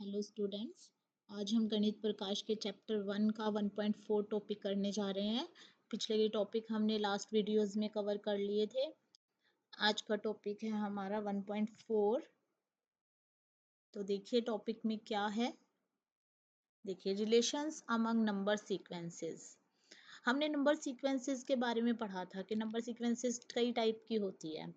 Hello students. आज हम गणित प्रकाश के चैप्टर 1 का 1.4 टॉपिक करने जा रहे हैं। पिछले के टॉपिक हमने लास्ट वीडियोस में कवर कर लिए थे। आज का टॉपिक है हमारा 1.4। तो देखिए टॉपिक में क्या है। देखिए रिलेशंस अमंग नंबर सीक्वेंसेस। हमने नंबर सीक्वेंसेस के बारे में पढ़ा था कि नंबर सीक्वेंसेस कई टाइप की होती है।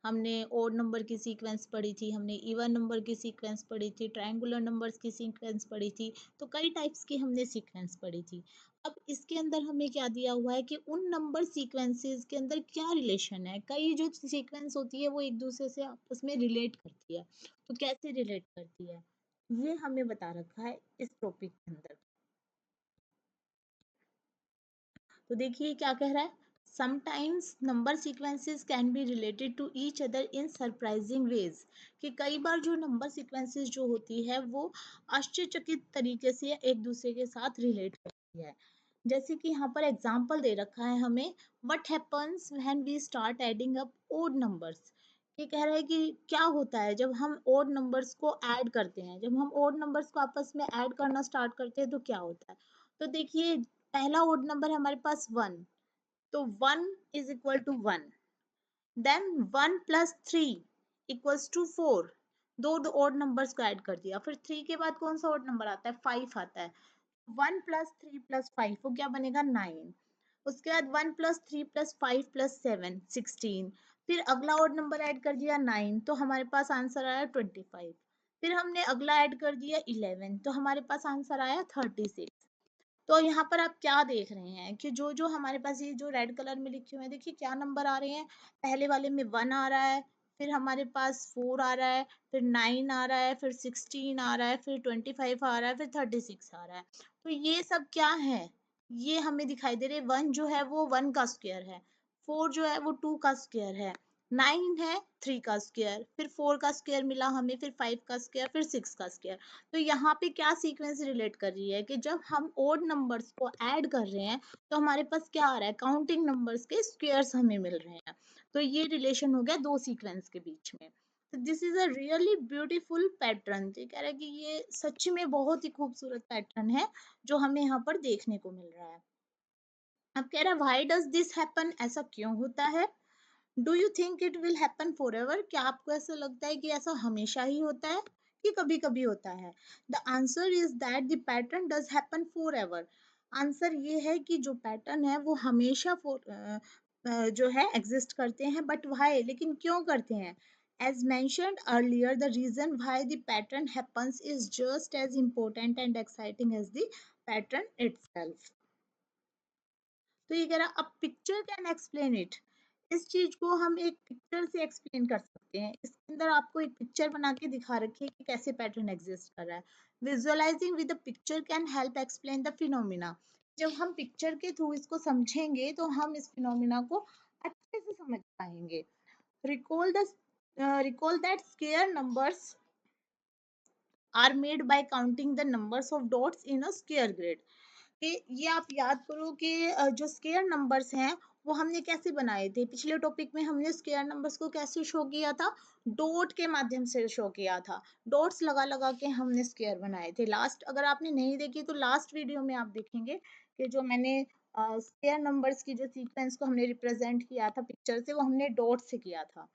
हमने ओड नंबर की सीक्वेंस पढ़ी थी, हमने इवन नंबर की सीक्वेंस पढ़ी थी, ट्रायंगुलर नंबर्स की सीक्वेंस पढ़ी थी। तो कई टाइप्स की हमने सीक्वेंस पढ़ी थी। अब इसके अंदर हमें क्या दिया हुआ है कि उन नंबर सीक्वेंसेस के अंदर क्या रिलेशन है। कई जो सीक्वेंस होती है वो एक दूसरे से आपस में रिलेट करती है। तो कैसे रिलेट करती है ये हमें बता रखा है इस टॉपिक के अंदर। तो देखिए क्या कह रहा है। Sometimes number sequences can be related to each other in surprising ways. कि कई बार जो नंबर सीक्वेंसेस जो होती है वो आश्चर्यचकित तरीके से एक दूसरे के साथ रिलेट करती है। जैसे कि यहाँ पर एग्जाम्पल दे रखा है हमें, what happens when we start adding up odd numbers. ये कह रहा है कि क्या होता है जब हम ओड नंबर्स को ऐड करते हैं। जब हम ओड नंबर्स को आपस में ऐड करना स्टार्ट करते हैं तो क्या होता है। तो देखिए पहला ओड नंबर है हमारे पास 1। तो 1 is equal to 1। Then 1 plus 3 equals to 4। दो ओड नंबर्स को ऐड कर दिया। फिर 3 के बाद कौन सा ओड नंबर आता है, 5 आता है। 1 प्लस 3 प्लस 5 वो क्या बनेगा, 9। उसके बाद 1 प्लस 3 प्लस 5 प्लस 7 16। फिर अगला ओड नंबर ऐड कर दिया 9 तो हमारे पास आंसर आया 25। फिर हमने अगला ऐड कर दिया 11 तो हमारे पास आंसर आया 36। तो यहाँ पर आप क्या देख रहे हैं कि जो जो हमारे पास ये जो रेड कलर में लिखे हुए हैं, देखिए क्या नंबर आ रहे हैं। पहले वाले में 1 आ रहा है, फिर हमारे पास 4 आ रहा है, फिर 9 आ रहा है, फिर 16 आ रहा है, फिर 25 आ रहा है, फिर 36 आ रहा है। तो ये सब क्या है, ये हमें दिखाई दे रहे। 1 जो है वो 1 का स्क्वायर है, 4 जो है वो 2 का स्क्वायर है, 9 है 3 का स्क्वायर, फिर 4 का स्क्वायर मिला हमें, फिर 5 का स्क्वायर, फिर 6 का स्क्वायर। तो यहाँ पे क्या सीक्वेंस रिलेट कर रही है कि जब हम ओड नंबर्स को ऐड कर रहे हैं तो हमारे पास क्या आ रहा है, काउंटिंग नंबर्स के स्क्वायर्स हमें मिल रहे हैं। तो ये रिलेशन हो गया दो सीक्वेंस के बीच में। तो this is a really beautiful pattern. तो कह रहा है कि ये सच में बहुत ही खूबसूरत पैटर्न है जो हमें यहाँ पर देखने को मिल रहा है। अब कह रहा है व्हाई डज दिस हैपन, ऐसा क्यों होता है। Do you think it will happen for ever, क्या आपको ऐसा लगता है कि ऐसा हमेशा ही होता है कि कभी कभी होता है। The answer is that the pattern does happen for ever. Answer ये है कि जो पैटर्न है वो हमेशा जो है एग्जिस्ट करते हैं। बट वाई, लेकिन क्यों करते हैं। As mentioned earlier, the reason why the pattern happens is just as important and exciting as the pattern itself. तो ये कह रहा अब पिक्चर कैन एक्सप्लेन इट। इस चीज को हम एक पिक्चर से एक्सप्लेन कर सकते हैं। इसके अंदर आपको एक पिक्चर बना के दिखा रखी है कि कैसे पैटर्न एग्जिस्ट कर रहा है। Visualising with the picture can help explain the phenomena. जब हम पिक्चर के थ्रू इसको समझेंगे तो हम इस फिनोमिना को अच्छे से समझ पाएंगे। Recall the recall that square numbers are made by counting the numbers of dots in a square grid. कि ये आप याद करो कि जो स्केयर नंबर्स हैं वो हमने कैसे बनाए थे। पिछले टॉपिक में हमने स्केयर नंबर्स को कैसे शो किया था, डॉट के माध्यम से शो किया था। डॉट्स लगा लगा के हमने स्केयर बनाए थे। लास्ट अगर आपने नहीं देखी तो लास्ट वीडियो में आप देखेंगे कि जो मैंने स्केयर नंबर्स की जो सीक्वेंस को हमने रिप्रेजेंट किया था पिक्चर से, वो हमने डॉट से किया था।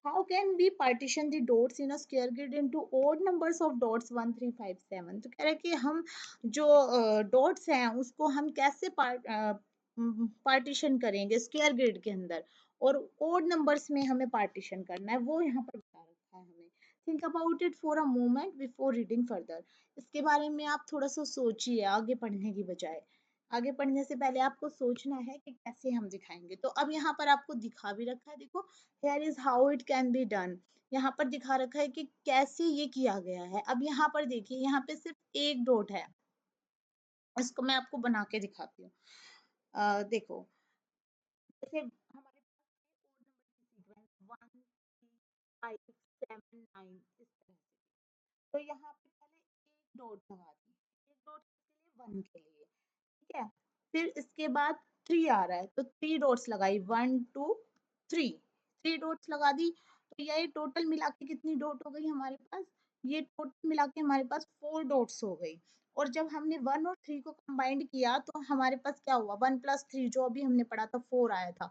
How can we partition the dots in a square grid into odd numbers of dots 1 3 5 7। तो कह रहा है कि हम जो डॉट्स हैं उसको हम कैसे पार्टीशन करेंगे स्क्वायर ग्रिड के अंदर, और ओड नंबर्स में हमें पार्टीशन करना है, वो यहाँ पर बता रखा है हमें। Think about it for a moment before reading further. इसके बारे में आप थोड़ा सा सोचिए आगे पढ़ने की बजाय। आगे पढ़ने से पहले आपको सोचना है कि कैसे हम दिखाएंगे। तो अब यहाँ पर आपको दिखा भी रखा है, देखो here is how it can be done। यहाँ पर दिखा रखा है कि कैसे ये किया गया है। अब यहाँ पर देखिए, यहाँ पे सिर्फ एक डॉट है, इसको मैं आपको बना के दिखाती हूँ। देखो जैसे हमारे पास कोड नंबर की सीक्वेंस 1 3 5 7 9 इस तरह से। तो यहाँ पे पहले एक डॉट लगा दी, एक डॉट किसके लिए, 1 के लिए, ठीक है। फिर इसके बाद 3 आ रहा है तो 3 डॉट्स लगाई, 1 2 3, 3 डॉट्स लगा दी। तो ये टोटल मिला के कितनी डॉट हो गई हमारे पास, ये टोटल मिला के हमारे पास 4 डॉट्स हो गई। और जब हमने 1 और 3 को कंबाइंड किया तो हमारे पास क्या हुआ, 1 प्लस 3 जो अभी हमने पढ़ा था 4 आया था।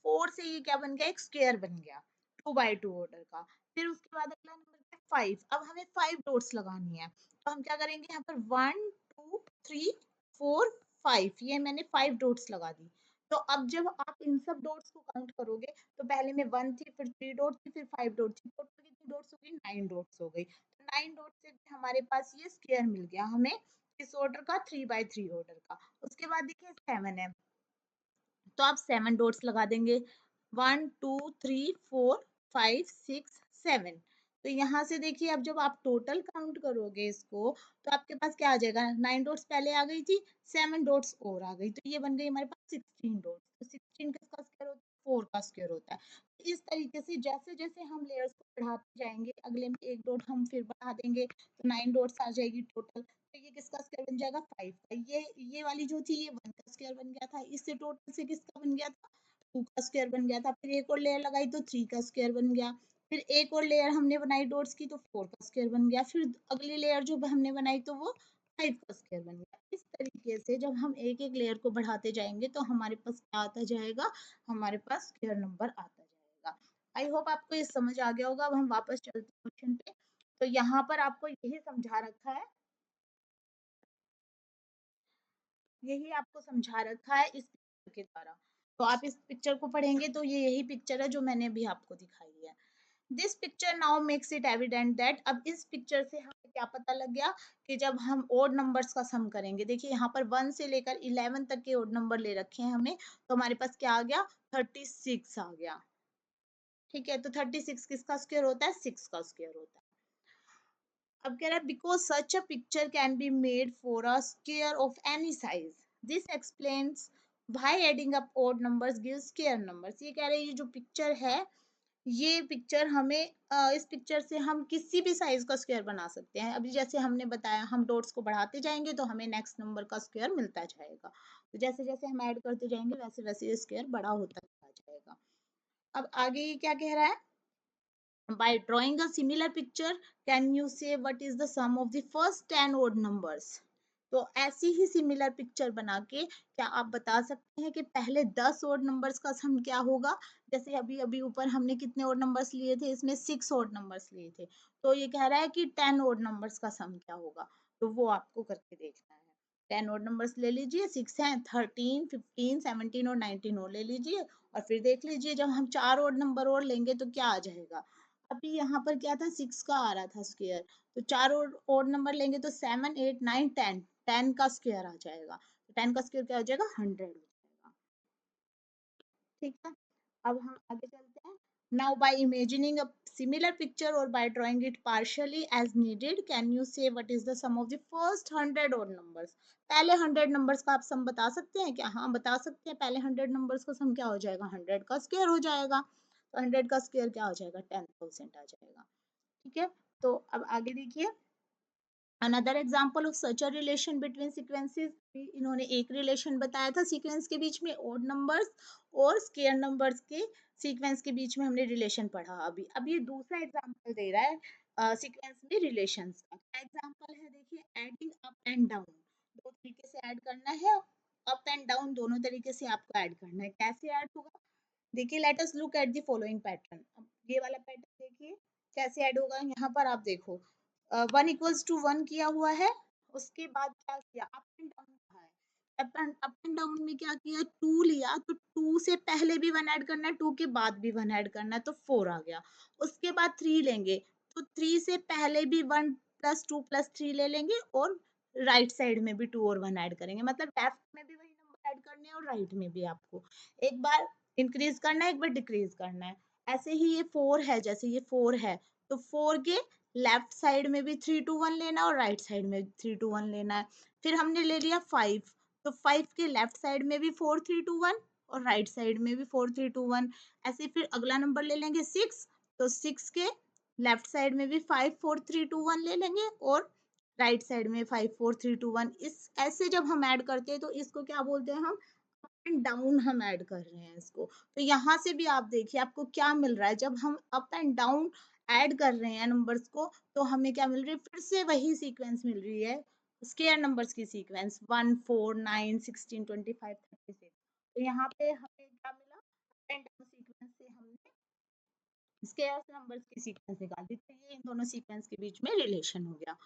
4 से ये क्या बन गया, एक स्क्वायर बन गया 2 बाई 2 ऑर्डर का। फिर उसके बाद अगला नंबर क्या है 5। अब हमें 5 डॉट्स लगानी है, तो हम क्या करेंगे यहाँ पर 1 2 3 4 5, ये मैंने 5 डॉट्स लगा दी। तो अब जब आप इन सब डॉट्स को काउंट करोगे तो पहले में 1 थी, फिर 3 डॉट थी, फिर 5 डॉट थी, टोटल कितनी डॉट्स हो गई, 9 डॉट्स हो गई। तो 9 डॉट से भी हमारे पास ये स्क्वायर मिल गया हमें इस ऑर्डर का, 3 बाई 3 ऑर्डर का। उसके बाद देखिए 7 है, तो आप 7 डॉट्स लगा देंगे, 1 2 3 4 5 6 7। तो यहाँ से देखिए अब जब आप टोटल काउंट करोगे इसको तो आपके पास क्या आ जाएगा, 9 डॉट्स पहले आ गई थी, 7 डॉट्स और आ गई, तो ये बन गई हमारे पास 16 डॉट्स। तो 16 किसका स्क्वायर होता है, 4 का स्क्वायर होता है। इस तरीके से जैसे जैसे हम लेयर्स को बढ़ाते जाएंगे, अगले में एक डॉट हम फिर बढ़ा देंगे तो 9 डॉट्स आ जाएगी टोटल। तो ये किसका स्क्वायर बन जाएगा, 5 का। ये वाली जो थी ये 1 का स्क्वायर बन गया था, इससे टोटल से किसका बन गया था, 2 का स्क्वायर बन गया था। फिर एक और लेयर लगाई तो 3 का स्क्वायर बन गया। फिर एक और लेयर हमने बनाई डॉट्स की तो 4 का स्क्वायर बन गया। फिर अगली लेयर जो हमने बनाई तो वो 5 का स्क्वायर बन गया। इस तरीके से जब हम एक एक लेयर को बढ़ाते जाएंगे तो हमारे पास क्या आता जाएगा, हमारे पास स्क्वायर नंबर आता जाएगा। आई होप आपको ये समझ आ गया होगा। अब हम वापस चलते हैं क्वेश्चन पे। तो यहाँ पर आपको यही समझा रखा है, यही आपको समझा रखा है इस पिक्चर के द्वारा। तो आप इस पिक्चर को पढ़ेंगे तो ये यही पिक्चर है जो मैंने अभी आपको दिखाई है। This picture now makes it evident that, अब इस पिक्चर से हमें क्या पता लग गया कि जब हम ओड नंबर्स का सम करेंगे, देखिए यहाँ पर 1 से लेकर 11 तक के ओड नंबर ले रखे हैं हमें, तो हमारे पास क्या आ गया, 36 आ गया। ठीक है, तो 36 किसका स्क्वायर होता है, 6 का स्क्वायर होता है। अब कह रहा है because such a picture can be made for a square of any size, this explains why adding up odd numbers gives square numbers. ये कह रहे हैं ये जो पिक्चर है, ये पिक्चर हमें इस पिक्चर से हम किसी भी साइज का स्क्वायर बना सकते हैं। अभी जैसे हमने बताया हम डॉट्स को बढ़ाते जाएंगे तो हमें नेक्स्ट नंबर का स्क्वायर मिलता जाएगा। तो जैसे जैसे हम ऐड करते जाएंगे वैसे वैसे ये स्क्वायर बड़ा होता चला जाएगा। अब आगे ये क्या कह रहा है, by drawing a similar picture can you say what is the sum of the first 10 odd numbers। तो ऐसी ही सिमिलर पिक्चर बना के क्या आप बता सकते हैं कि पहले 10 ओड नंबर्स का सम क्या होगा। जैसे अभी अभी ऊपर हमने कितने ओड नंबर्स लिए थे, इसमें 6 ओड नंबर्स लिए थे, तो ये कह रहा है कि 10 ओड नंबर्स का सम क्या होगा। तो वो आपको करके देखना है। 10 ओड नंबर्स ले लीजिए, 6 हैं, 13 15 17 और 19 और ले लीजिए, और फिर देख लीजिए जब हम 4 ओड नंबर और लेंगे तो क्या आ जाएगा। अभी यहाँ पर क्या था, 6 का आ रहा था स्क्वायर, तो चार और नंबर लेंगे तो 7 8 9 10, 10 का स्क्वायर आ जाएगा। 10 का स्क्वायर क्या हो जाएगा, 100 हो जाएगा। ठीक है, अब हम आगे चलते हैं। Now by imagining a similar picture और by drawing it partially as needed can you say what is the sum of the first 100 odd numbers. पहले 100 नंबर्स का आप सम बता सकते हैं क्या, हाँ बता सकते हैं। पहले 100 नंबर्स का सम क्या हो जाएगा, 100 का स्क्वायर हो जाएगा। तो 100 का स्क्वायर क्या हो जाएगा, 10,000 आ जाएगा। ठीक है, तो अब आगे देखिए, another example of such a relation between sequences, इन्होंने एक रिलेशन बताया था सीक्वेंस के बीच में, ओड नंबर्स और स्क्वायर नंबर्स के सीक्वेंस के बीच में हमने रिलेशन पढ़ा। अभी अब ये दूसरा एग्जाम्पल दे रहा है सीक्वेंस में रिलेशंस का। एग्जाम्पल है देखिए, एडिंग अप एंड डाउन, दो तरीके से ऐड करना है, अप एंड डाउन दोनों तरीके से आपको ऐड करना है। कैसे ऐड होगा, देखिए let us look at the following pattern. अब ये वाला पैटर्न देखिए कैसे ऐड होगा। यहाँ पर आप देखो 1 = 1 किया हुआ है, उसके बाद क्या किया, अप एंड डाउन कहा है। अप एंड डाउन में क्या किया, 2 लिया तो 2 से पहले भी 1 ऐड करना है, 2 के बाद भी 1 ऐड करना है, तो 4 आ गया। उसके बाद 3 लेंगे तो 3 से पहले भी 1 + 2 + 3 ले लेंगे, और राइट साइड में भी 2 और 1 ऐड करेंगे, मतलब लेफ्ट में भी वही नंबर ऐड करने हैं और राइट में भी आपको एक बार इंक्रीज करना है, एक बार डिक्रीज करना है। ऐसे ही ये 4 है, जैसे ये 4 है तो 4 के लेफ्ट साइड में भी 3 2 1 लेना है और राइट साइड में 3 2 1 लेना है। फिर हमने ले लिया 5, तो 5 के लेफ्ट साइड में भी 4 3 2 1 और राइट साइड में भी 4 3 2 1। ऐसे फिर अगला नंबर ले लेंगे 6, तो 6 के लेफ्ट साइड में भी 5 4 3 2 1 ले लेंगे और राइट साइड में 5 4 3 2 1। इस ऐसे जब हम ऐड करते हैं तो इसको क्या बोलते हैं, हम अप एंड डाउन हम ऐड कर रहे हैं इसको। तो यहाँ से भी आप देखिए आपको क्या मिल रहा है, जब हम अप एंड डाउन ऐड कर रहे हैं नंबर्स को, तो हमें क्या मिल रही है, फिर से वही सीक्वेंस मिल रही है, स्क्वायर नंबर्स की सीक्वेंस 1 4 9 16 25 36। तो यहाँ पे हमें क्या मिला, अप एंड डाउन सीक्वेंस से हमने स्क्वायर नंबर्स की सीक्वेंस निकाल दी, तो ये इन दोनों सीक्वेंस के बीच में रिलेशन हो गया।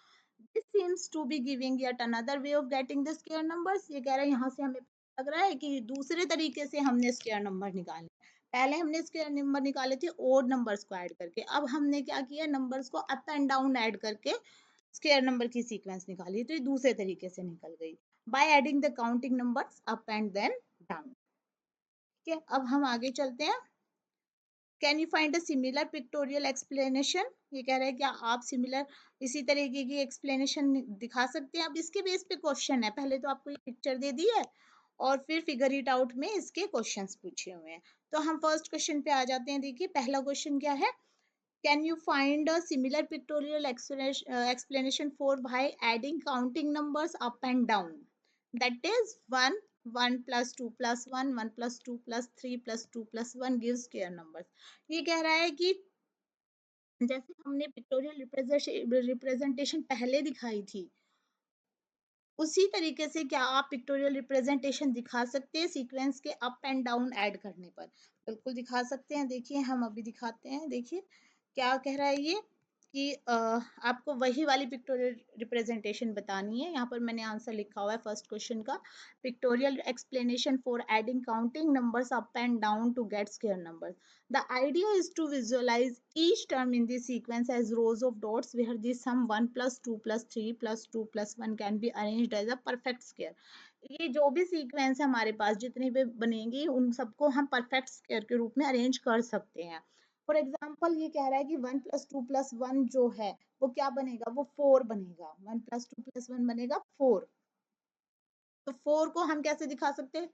This seems to be giving yet another way of getting the square numbers। ये कह रहा है यहाँ से हमें लग रहा है कि दूसरे तरीके से हमने स्क्वायर नंबर निकाले। पहले हमने स्क्वायर नंबर निकाले थे ओड नंबर्स को ऐड करके, अब हमने क्या किया, नंबर्स को अप एंड डाउन ऐड करके स्क्वायर नंबर की सीक्वेंस निकाली, तो ये दूसरे तरीके से निकल गई by adding the counting numbers up and then down. ठीक है, अब हम आगे चलते हैं। Can you find a similar pictorial explanation. ये कह रहा है क्या आप सिमिलर इसी तरीके की एक्सप्लेनेशन दिखा सकते हैं। अब इसके बेस पे क्वेश्चन है, पहले तो आपको ये पिक्चर दे दी है और फिर फिगर इट आउट में इसके क्वेश्चंस पूछे हुए हैं। तो हम फर्स्ट क्वेश्चन पे आ जाते हैं। देखिए पहला क्वेश्चन क्या है, can you find a similar pictorial explanation for by adding counting numbers up and down, that is 1 1 plus 2 plus 1 1 plus 2 plus 3 plus 2 plus 1 gives square numbers। ये कह रहा है कि जैसे हमने पिक्टोरियल रिप्रेजेंटेशन पहले दिखाई थी, उसी तरीके से क्या आप पिक्टोरियल रिप्रेजेंटेशन दिखा सकते हैं सीक्वेंस के अप एंड डाउन ऐड करने पर। बिल्कुल दिखा सकते हैं। देखिए हम अभी दिखाते हैं। देखिए क्या कह रहा है ये कि आपको वही वाली पिक्टोरियल रिप्रेजेंटेशन बतानी है। यहाँ पर मैंने आंसर लिखा हुआ है फर्स्ट क्वेश्चन का, pictorial explanation for adding counting numbers up and down to get square numbers. The idea is to visualize each term in the sequence as rows of dots where the sum 1 plus 2 plus 3 plus 2 plus 1 can be arranged as a perfect square। ये जो भी sequence है हमारे पास जितनी भी बनेंगी उन सबको हम परफेक्ट स्क्वायर के रूप में अरेंज कर सकते हैं। फॉर एग्जाम्पल ये कह रहा है कि 1 प्लस 2 प्लस 1 जो है वो क्या बनेगा, वो 4 बनेगा। 1 प्लस 2 प्लस 1 बनेगा 4। तो 4 को हम कैसे दिखा सकते हैं,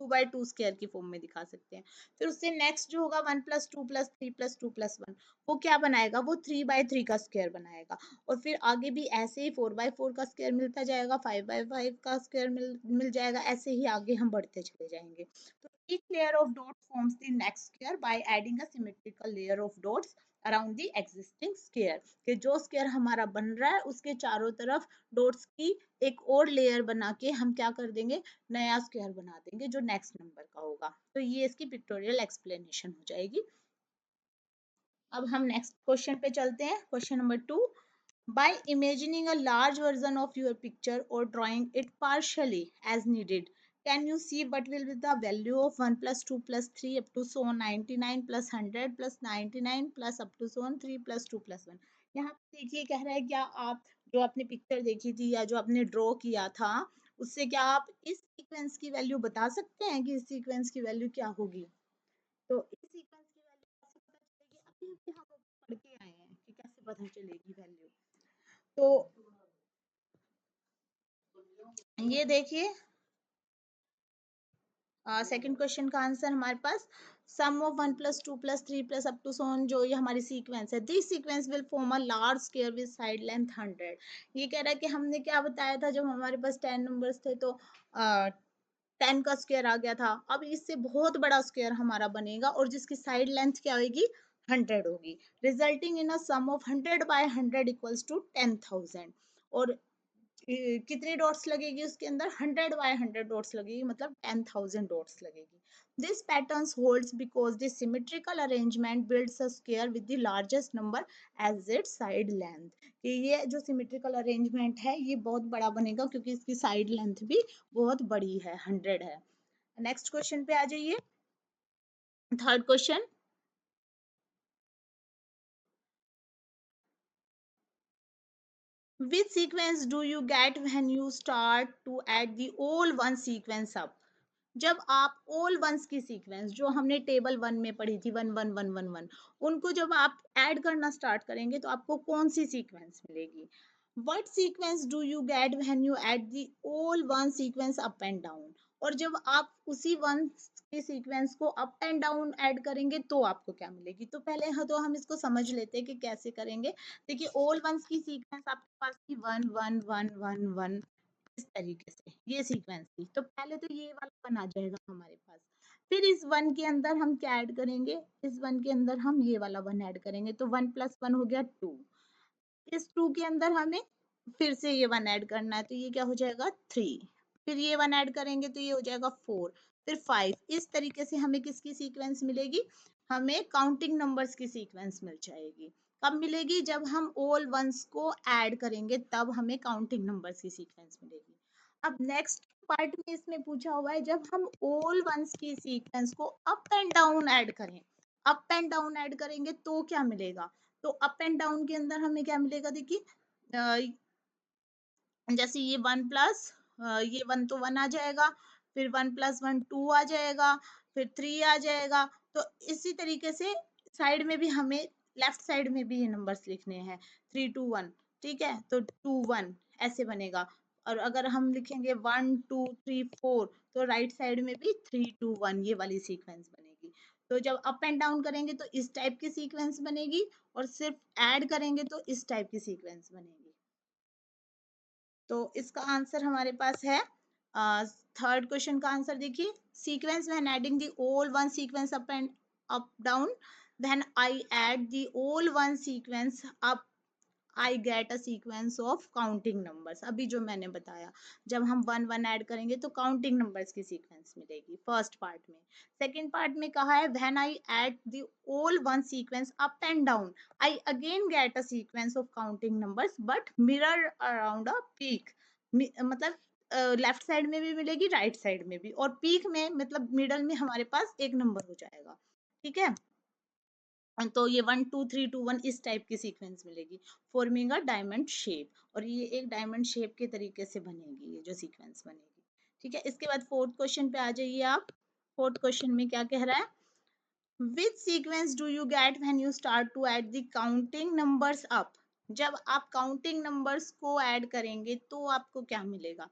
2/2 स्क्वायर की फॉर्म में दिखा सकते हैं। फिर उससे नेक्स्ट जो होगा 1 प्लस 2 प्लस 3 प्लस 2 प्लस 1, वो क्या बनाएगा, वो 3/3 का स्क्वायर बनाएगा। और फिर आगे भी ऐसे ही 4/4 का स्क्वायर मिलता जाएगा, 5/5 का स्क्वायर मिल जाएगा, ऐसे ही आगे हम बढ़ते चले जाएंगे। तो each layer of dots forms the next square by adding a symmetrical layer of dots around the existing square। कि जो स्क्वायर हमारा बन रहा है उसके चारों तरफ डॉट्स की एक और लेयर बना के हम क्या कर देंगे, नया स्क्वायर बना देंगे जो नेक्स्ट नंबर का होगा। तो ये इसकी पिक्टोरियल एक्सप्लेनेशन हो जाएगी। अब हम नेक्स्ट क्वेश्चन पे चलते हैं। Question number 2, by imagining a large version of your picture or drawing it partially as needed, can you see what will be the value of 1 plus 2 plus 3 up to so on 99 plus 100 plus 99 plus up to so on 3 plus 2 plus 1। यहाँ पे देखिए कह रहा है क्या आप जो आपने पिक्चर देखी थी या जो आपने ड्रॉ किया था उससे क्या आप इस सीक्वेंस की वैल्यू बता सकते हैं कि इस सीक्वेंस की वैल्यू क्या होगी। तो इस सीक्वेंस की वैल्यू कैसे पता चलेगी, अभी अभी हम पढ़ के आए हैं कि कैसे पता चलेगी वैल्यू। तो ये देखिए सेकंड क्वेश्चन का आंसर हमारे पास sum of 1 plus 2 plus 3 plus up to so on, जो ये हमारी सीक्वेंस है, this sequence will form a large square with side length 100। ये कह रहा है कि हमने क्या बताया था, जब हमारे पास 10 नंबर्स थे तो 10 का स्क्वायर आ गया था। अब इससे बहुत बड़ा स्क्वायर हमारा बनेगा और जिसकी साइड लेंथ क्या होगी, 100 होगी, resulting in a sum of 100/100 equals to 10,000। और कितनी डॉट्स लगेगी उसके अंदर, 100/100 डॉट्स लगेगी, मतलब 10,000 डॉट्स लगेगी। This pattern holds because the symmetrical arrangement builds a square with the largest number as its side length. कि ये जो सिमेट्रिकल अरेंजमेंट है ये बहुत बड़ा बनेगा क्योंकि इसकी साइड लेंथ भी बहुत बड़ी है, 100 है। नेक्स्ट क्वेश्चन पे आ जाइए। Third question, which sequence do you get when you start to add the all one sequence up। जब आप ऑल वंस की सीक्वेंस जो हमने टेबल 1 में पढ़ी थी 1 1 1 1 1, उनको जब आप ऐड करना स्टार्ट करेंगे तो आपको कौन सी सीक्वेंस मिलेगी। What sequence do you get when you add the all one sequence up and down. और जब आप उसी वन की सीक्वेंस को अप एंड डाउन ऐड करेंगे तो आपको क्या मिलेगी। तो पहले तो हम इसको समझ लेते हैं कि कैसे करेंगे। देखिए ऑल वंस की सीक्वेंस आपके पास थी 1 1 1 1 1, इस तरीके से ये सीक्वेंस थी। तो पहले तो ये वाला वन आ जाएगा हमारे पास। फिर इस 1 के अंदर हम क्या ऐड करेंगे, इस 1 के अंदर हम ये वाला 1 ऐड करेंगे, तो 1 + 1 हो गया 2। इस 2 के अंदर हमें फिर से ये 1 ऐड करना है, तो ये क्या हो जाएगा 3। फिर ये 1 ऐड करेंगे तो ये हो जाएगा 4, फिर 5। इस तरीके से हमें किसकी सीक्वेंस मिलेगी, हमें काउंटिंग नंबर्स की सीक्वेंस मिल जाएगी। कब मिलेगी, जब हम ऑल वंस को ऐड करेंगे तब हमें काउंटिंग नंबर्स की सीक्वेंस मिलेगी। अब नेक्स्ट पार्ट में इसमें पूछा हुआ है, जब हम ऑल वंस की सीक्वेंस को अप एंड डाउन ऐड करें, अप एंड डाउन ऐड करेंगे तो क्या मिलेगा। तो अप एंड डाउन के अंदर हमें क्या मिलेगा, देखिए जैसे ये 1 प्लस ये 1 तो 1 आ जाएगा, फिर 1 + 1 2 आ जाएगा, फिर 3 आ जाएगा। तो इसी तरीके से साइड में भी हमें, लेफ्ट साइड में भी ये नंबर्स लिखने हैं, 3 2 1, ठीक है, तो 2 1 ऐसे बनेगा। और अगर हम लिखेंगे 1 2 3 4, तो राइट साइड में भी 3 2 1 ये वाली सीक्वेंस बनेगी। तो जब अप एंड डाउन करेंगे तो इस टाइप की सीक्वेंस बनेगी, और सिर्फ ऐड करेंगे तो इस टाइप की सीक्वेंस बनेगी। तो इसका आंसर हमारे पास है, थर्ड क्वेश्चन का आंसर देखिए, sequence when adding the all one sequence up and up down, when I add the all one sequence up I get a sequence of counting numbers. अभी जो मैंने बताया, जब हम 1 1 ऐड करेंगे तो काउंटिंग नंबर्स की सीक्वेंस मिलेगी फर्स्ट पार्ट में। सेकंड पार्ट में कहा है, when I add the all one sequence up and down, I again get a sequence of counting numbers but mirror around a peak. मतलब left side में भी मिलेगी, राइट साइड में भी, और पीक में मतलब मिडल में हमारे पास एक नंबर हो जाएगा, ठीक है। तो ये 1 2 3 2 1 इस टाइप की सीक्वेंस मिलेगी, फॉर्मिंग अ डायमंड शेप, और ये एक डायमंड शेप के तरीके से बनेगी ये जो सीक्वेंस बनेगी, ठीक है। इसके बाद फोर्थ क्वेश्चन पे आ जाइए आप। फोर्थ क्वेश्चन में क्या कह रहा है, which sequence do you get when you start to add the counting numbers up? जब आप काउंटिंग नंबर्स को ऐड करेंगे तो आपको क्या मिलेगा।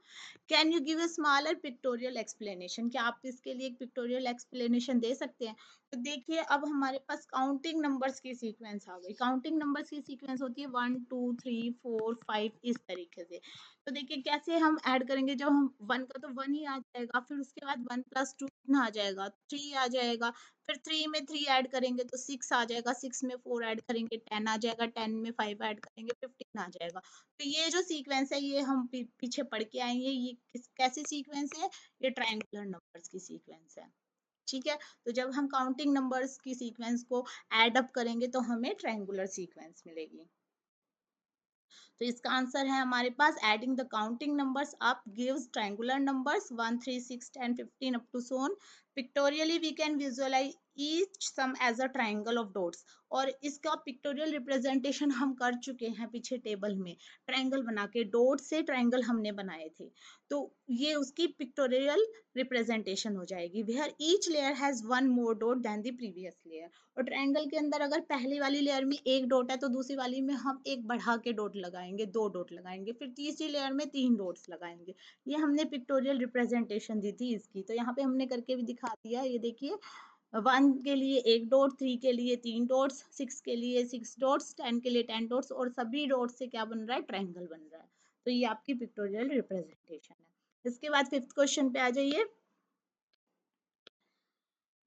Can you give a smaller pictorial explanation, क्या आप इसके लिए एक पिक्टोरियल एक्सप्लेनेशन दे सकते हैं। तो देखिए अब हमारे पास काउंटिंग नंबर्स की सीक्वेंस आ गई। काउंटिंग नंबर्स की सीक्वेंस होती है 1 2 3 4 5 इस तरीके से। तो देखिए कैसे हम ऐड करेंगे, जब हम 1 का तो 1 ही आ जाएगा, फिर उसके बाद 1 + 2 कितना आ जाएगा 3 आ जाएगा, फिर 3 में 3 ऐड करेंगे तो 6 आ जाएगा, 6 में 4 ऐड करेंगे 10 आ जाएगा, 10 में 5 ऐड करेंगे 15 आ जाएगा। तो ये जो सीक्वेंस है ये हम पीछे पढ़ के आएंगे, ये कैसी सीक्वेंस है, ये ट्रायंगुलर नंबर्स की सीक्वेंस है, ठीक है। तो जब हम काउंटिंग नंबर्स की सीक्वेंस को ऐड अप करेंगे तो हमें ट्रायंगुलर सीक्वेंस मिलेगी। तो इसका आंसर है हमारे पास, adding the counting numbers up gives triangular numbers 1 3 6 10 15 up to so on. Pictorially we can visualise each sum as a triangle of dots, और इसका पिक्टोरियल रिप्रेजेंटेशन हम कर चुके हैं पीछे टेबल में, ट्रायंगल बना के डॉट से ट्रायंगल हमने बनाए थे। तो ये उसकी पिक्टोरियल रिप्रेजेंटेशन हो जाएगी, where each layer has one more dot than the previous layer. और ट्रायंगल के अंदर अगर पहली वाली लेयर में एक डॉट है तो दूसरी वाली में हम एक बढ़ा के डॉट लगाएंगे, 2 डॉट लगाएंगे, फिर तीसरी लेयर में 3 डॉट्स लगाएंगे। ये हमने पिक्टोरियल रिप्रेजेंटेशन दी थी इसकी, तो यहाँ पे हमने करके भी दिखा दिया। ये देखिए 1 के लिए एक डॉट, 3 के लिए 3 डॉट्स, 6 के लिए 6 डॉट्स, 10 के लिए 10 डॉट्स, और सभी डॉट्स से क्या बन रहा है, ट्रायंगल बन रहा है। तो ये आपकी पिक्टोरियल रिप्रेजेंटेशन है। इसके बाद फिफ्थ क्वेश्चन पे आ जाइए।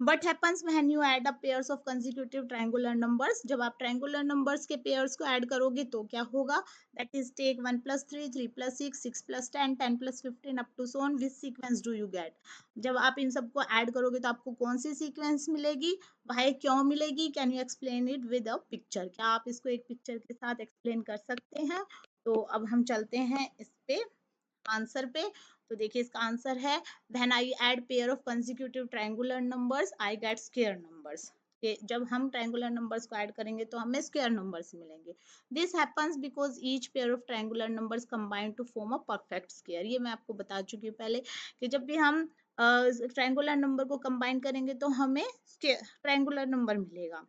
What happens when you add up pairs of consecutive triangular numbers? जब आप triangular numbers के pairs को add करोगे तो क्या होगा, that is take 1 + 3 3 + 6 6 + 10 10 + 15 up to so on, which sequence do you get? जब आप इन सबको ऐड करोगे तो आपको कौन सी सीक्वेंस मिलेगी, वह क्यों मिलेगी, can you explain it with a picture, क्या आप इसको एक पिक्चर के साथ एक्सप्लेन कर सकते हैं। तो अब हम चलते हैं इस पे आंसर पे। तो देखिए इसका आंसर है, when I add pair of consecutive triangular numbers I get square numbers. जब हम ट्रायंगुलर नंबर्स को ऐड करेंगे तो हमें स्क्वायर नंबर्स मिलेंगे। This happens because each pair of triangular numbers combine to form a perfect square. ये मैं आपको बता चुकी हूँ पहले कि जब भी हम ट्रायंगुलर नंबर को कंबाइन करेंगे तो हमें ट्रायंगुलर नंबर मिलेगा,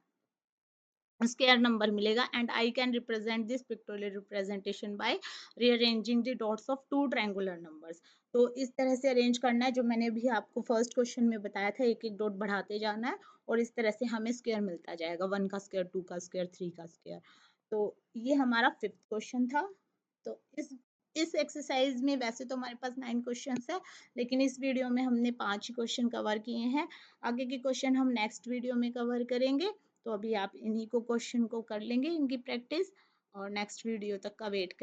स्क्वायर नंबर मिलेगा। And I can represent this pictorial representation by rearranging the dots of two triangular numbers. तो इस तरह से अरेंज करना है, जो मैंने भी आपको फर्स्ट क्वेश्चन में बताया था, एक एक डॉट बढ़ाते जाना है और इस तरह से हमें स्क्वायर मिलता जाएगा, 1 का स्क्वायर, 2 का स्क्वायर, 3 का स्क्वायर। तो ये हमारा फिफ्थ क्वेश्चन था। तो इस इस एक्सरसाइज में वैसे तो हमारे पास 9 क्वेश्चंस है, लेकिन इस वीडियो में हमने 5 ही क्वेश्चन कवर किए हैं। आगे के क्वेश्चन हम नेक्स्ट वीडियो में कवर करेंगे। तो अभी आप इन्हीं को क्वेश्चन को कर लेंगे, इनकी प्रैक्टिस, और नेक्स्ट वीडियो तक का वेट